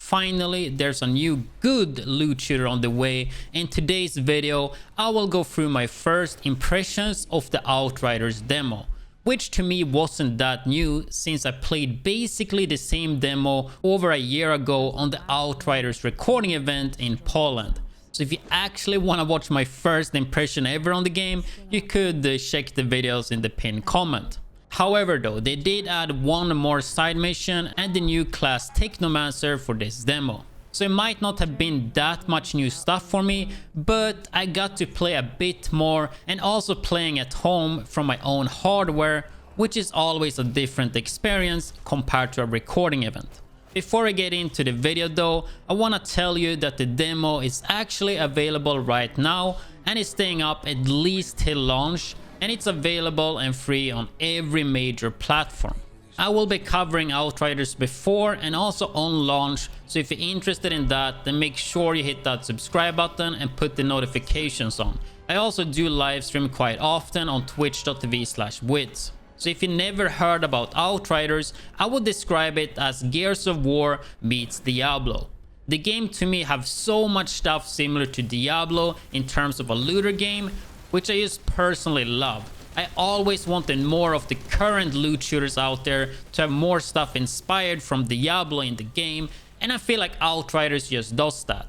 finally there's a new good loot shooter on the way. In today's video I will go through my first impressions of the Outriders demo, which to me wasn't that new since I played basically the same demo over a year ago on the Outriders recording event in Poland. So if you actually want to watch my first impression ever on the game, you could check the videos in the pinned comment. However though, they did add one more side mission and the new class Technomancer for this demo. So it might not have been that much new stuff for me, but I got to play a bit more and also playing at home from my own hardware, which is always a different experience compared to a recording event. Before I get into the video though, I want to tell you that the demo is actually available right now and is staying up at least till launch, and it's available and free on every major platform. I will be covering Outriders before and also on launch, so if you're interested in that, then make sure you hit that subscribe button and put the notifications on. I also do live stream quite often on twitch.tv/widdz. So if you never heard about Outriders, I would describe it as Gears of War meets Diablo. The game to me have so much stuff similar to Diablo in terms of a looter game, which I just personally love. I always wanted more of the current loot shooters out there to have more stuff inspired from Diablo in the game, and I feel like Outriders just does that.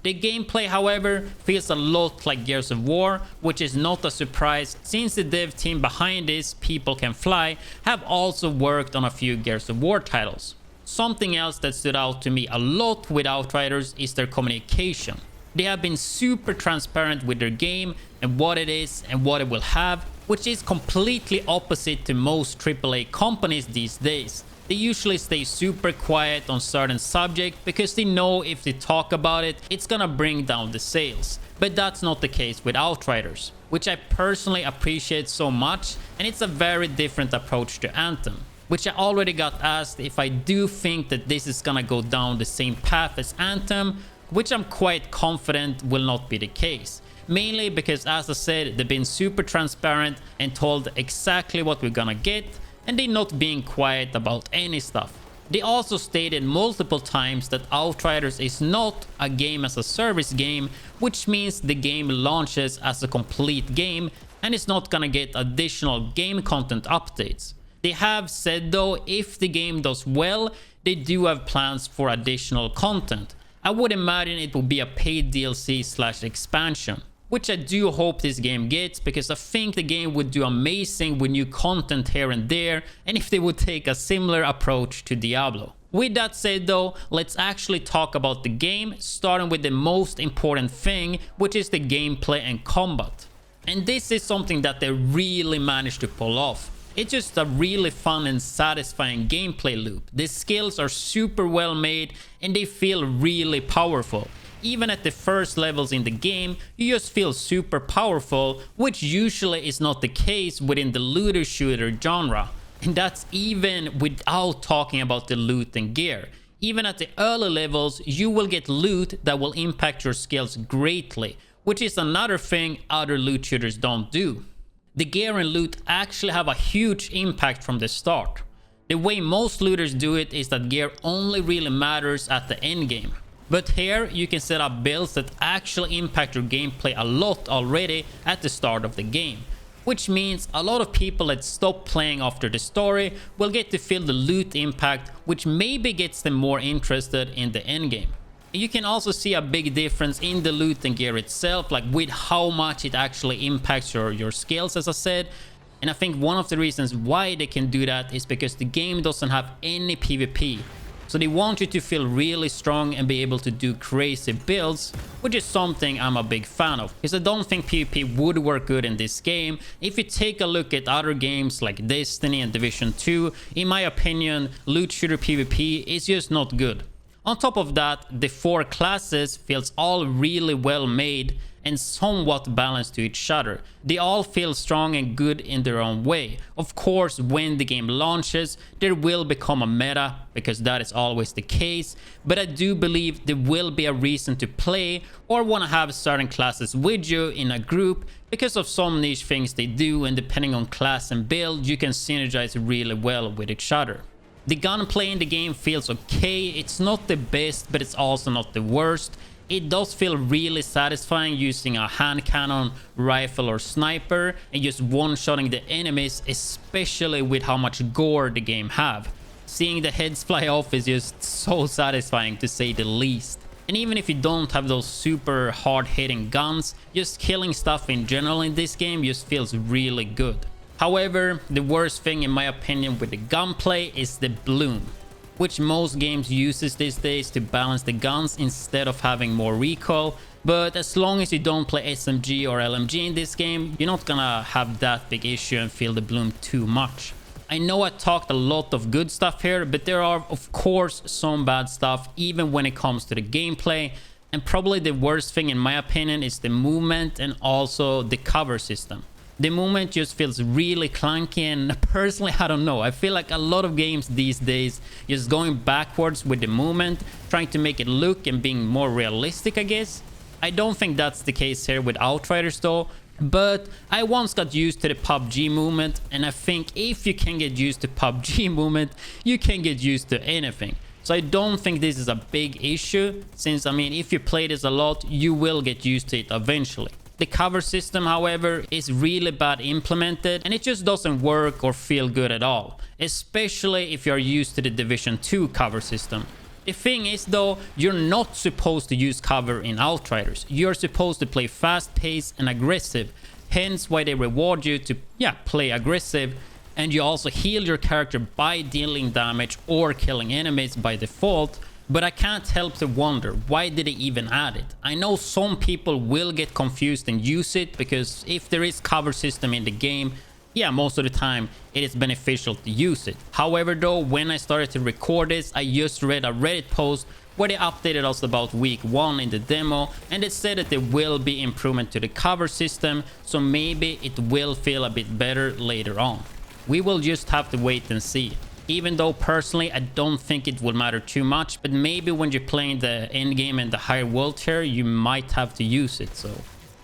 The gameplay, however, feels a lot like Gears of War, which is not a surprise since the dev team behind this, People Can Fly, have also worked on a few Gears of War titles. Something else that stood out to me a lot with Outriders is their communication. They have been super transparent with their game and what it is and what it will have, which is completely opposite to most AAA companies these days. They usually stay super quiet on certain subjects because they know if they talk about it, it's gonna bring down the sales. But that's not the case with Outriders, which I personally appreciate so much, and it's a very different approach to Anthem, which I already got asked if I do think that this is gonna go down the same path as Anthem, which I'm quite confident will not be the case. Mainly because, as I said, they've been super transparent and told exactly what we're gonna get, and they're not being quiet about any stuff. They also stated multiple times that Outriders is not a game as a service game, which means the game launches as a complete game and it's not gonna get additional game content updates. They have said though, if the game does well, they do have plans for additional content. I would imagine it will be a paid DLC/expansion, which I do hope this game gets, because I think the game would do amazing with new content here and there, and if they would take a similar approach to Diablo. With that said though, let's actually talk about the game, starting with the most important thing, which is the gameplay and combat. And this is something that they really managed to pull off. It's just a really fun and satisfying gameplay loop. The skills are super well made and they feel really powerful. Even at the first levels in the game, you just feel super powerful, which usually is not the case within the looter shooter genre. And that's even without talking about the loot and gear. Even at the early levels, you will get loot that will impact your skills greatly, which is another thing other loot shooters don't do. The gear and loot actually have a huge impact from the start. The way most looters do it is that gear only really matters at the end game. But here you can set up builds that actually impact your gameplay a lot already at the start of the game. Which means a lot of people that stop playing after the story will get to feel the loot impact, which maybe gets them more interested in the end game. You can also see a big difference in the loot and gear itself, like with how much it actually impacts your skills, as I said. And I think one of the reasons why they can do that is because the game doesn't have any PvP. So they want you to feel really strong and be able to do crazy builds, which is something I'm a big fan of, because I don't think PvP would work good in this game. If you take a look at other games like Destiny and Division 2, in my opinion, loot shooter PvP is just not good. On top of that, the 4 classes feels all really well made and somewhat balanced to each other. They all feel strong and good in their own way. Of course, when the game launches, there will become a meta, because that is always the case, but I do believe there will be a reason to play or want to have certain classes with you in a group because of some niche things they do, and depending on class and build, you can synergize really well with each other. The gunplay in the game feels okay. It's not the best, but it's also not the worst. It does feel really satisfying using a hand cannon, rifle or sniper and just one-shotting the enemies, especially with how much gore the game have. Seeing the heads fly off is just so satisfying, to say the least. And even if you don't have those super hard-hitting guns, just killing stuff in general in this game just feels really good. However, the worst thing in my opinion with the gunplay is the bloom, which most games uses these days to balance the guns instead of having more recoil. But as long as you don't play SMG or LMG in this game, you're not gonna have that big issue and feel the bloom too much. I know I talked a lot of good stuff here, but there are of course some bad stuff even when it comes to the gameplay, and probably the worst thing in my opinion is the movement and also the cover system. The movement just feels really clunky, and personally I don't know, I feel like a lot of games these days just going backwards with the movement, trying to make it look and being more realistic, I guess. I don't think that's the case here with Outriders though, but I once got used to the PUBG movement, and I think if you can get used to PUBG movement, you can get used to anything. So I don't think this is a big issue, since I mean if you play this a lot, you will get used to it eventually. The cover system, however, is really bad implemented, and it just doesn't work or feel good at all, especially if you're used to the Division 2 cover system. The thing is though, you're not supposed to use cover in Outriders. You're supposed to play fast-paced and aggressive, hence why they reward you to play aggressive, and you also heal your character by dealing damage or killing enemies by default. But I can't help to wonder, why did they even add it? I know some people will get confused and use it, because if there is cover system in the game, most of the time it is beneficial to use it. However though, when I started to record this, I just read a Reddit post where they updated us about week 1 in the demo, and it said that there will be improvement to the cover system, so maybe it will feel a bit better later on. We will just have to wait and see. Even though personally I don't think it will matter too much, but maybe when you're playing the end game and the higher world tier, you might have to use it. So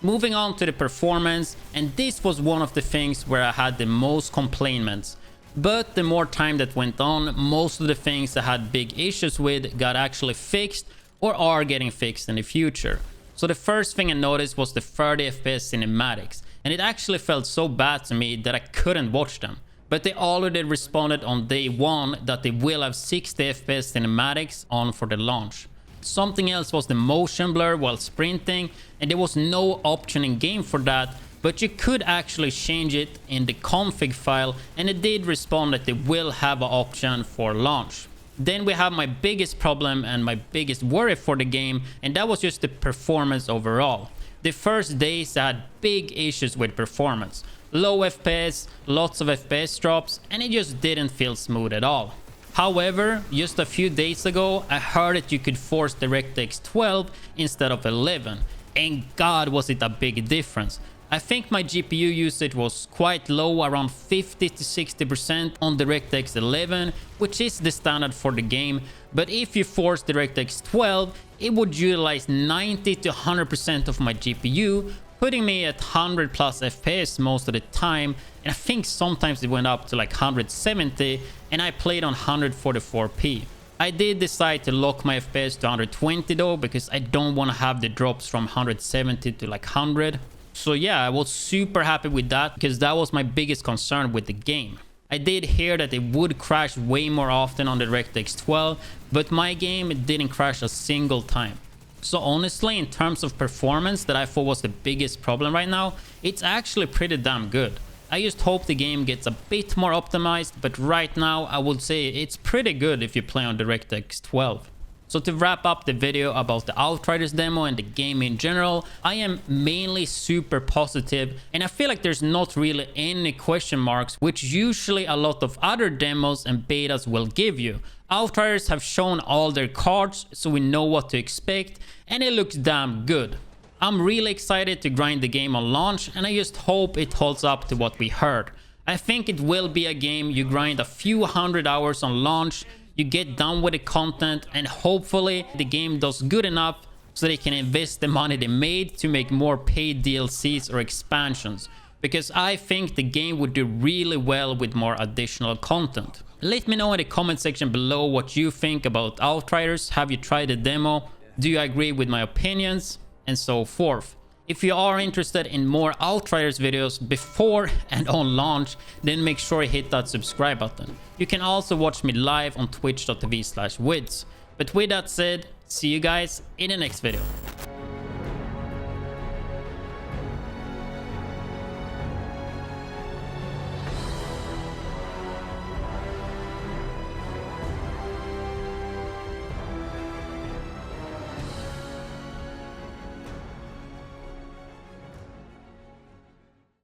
moving on to the performance, and this was one of the things where I had the most complaints. But the more time that went on, most of the things I had big issues with got actually fixed or are getting fixed in the future. So the first thing I noticed was the 30 FPS cinematics, and it actually felt so bad to me that I couldn't watch them. But they already responded on day 1 that they will have 60 FPS cinematics on for the launch. Something else was the motion blur while sprinting, and there was no option in game for that, but you could actually change it in the config file, and it did respond that they will have an option for launch. Then we have my biggest problem and my biggest worry for the game, and that was just the performance overall. The first days I had big issues with performance. Low FPS, lots of FPS drops, and it just didn't feel smooth at all. However, just a few days ago, I heard that you could force DirectX 12 instead of 11, and god was it a big difference. I think my GPU usage was quite low, around 50 to 60% on DirectX 11, which is the standard for the game, but if you force DirectX 12, it would utilize 90 to 100% of my GPU, putting me at 100 plus FPS most of the time, and I think sometimes it went up to like 170, and I played on 144p. I did decide to lock my FPS to 120 though, because I don't want to have the drops from 170 to like 100. So I was super happy with that, because that was my biggest concern with the game. I did hear that it would crash way more often on the DirectX 12, but my game it didn't crash a single time. So honestly, in terms of performance that I thought was the biggest problem right now, it's actually pretty damn good. I just hope the game gets a bit more optimized, but right now I would say it's pretty good if you play on DirectX 12. So to wrap up the video about the Outriders demo and the game in general, I am mainly super positive, and I feel like there's not really any question marks, which usually a lot of other demos and betas will give you. Outriders have shown all their cards, so we know what to expect, and it looks damn good. I'm really excited to grind the game on launch, and I just hope it holds up to what we heard. I think it will be a game you grind a few hundred hours on launch, you get done with the content, and hopefully the game does good enough so they can invest the money they made to make more paid DLCs or expansions, because I think the game would do really well with more additional content. Let me know in the comment section below what you think about Outriders. Have you tried the demo? Do you agree with my opinions? And so forth. If you are interested in more Outriders videos before and on launch, then make sure you hit that subscribe button. You can also watch me live on twitch.tv/widdz. But with that said, see you guys in the next video.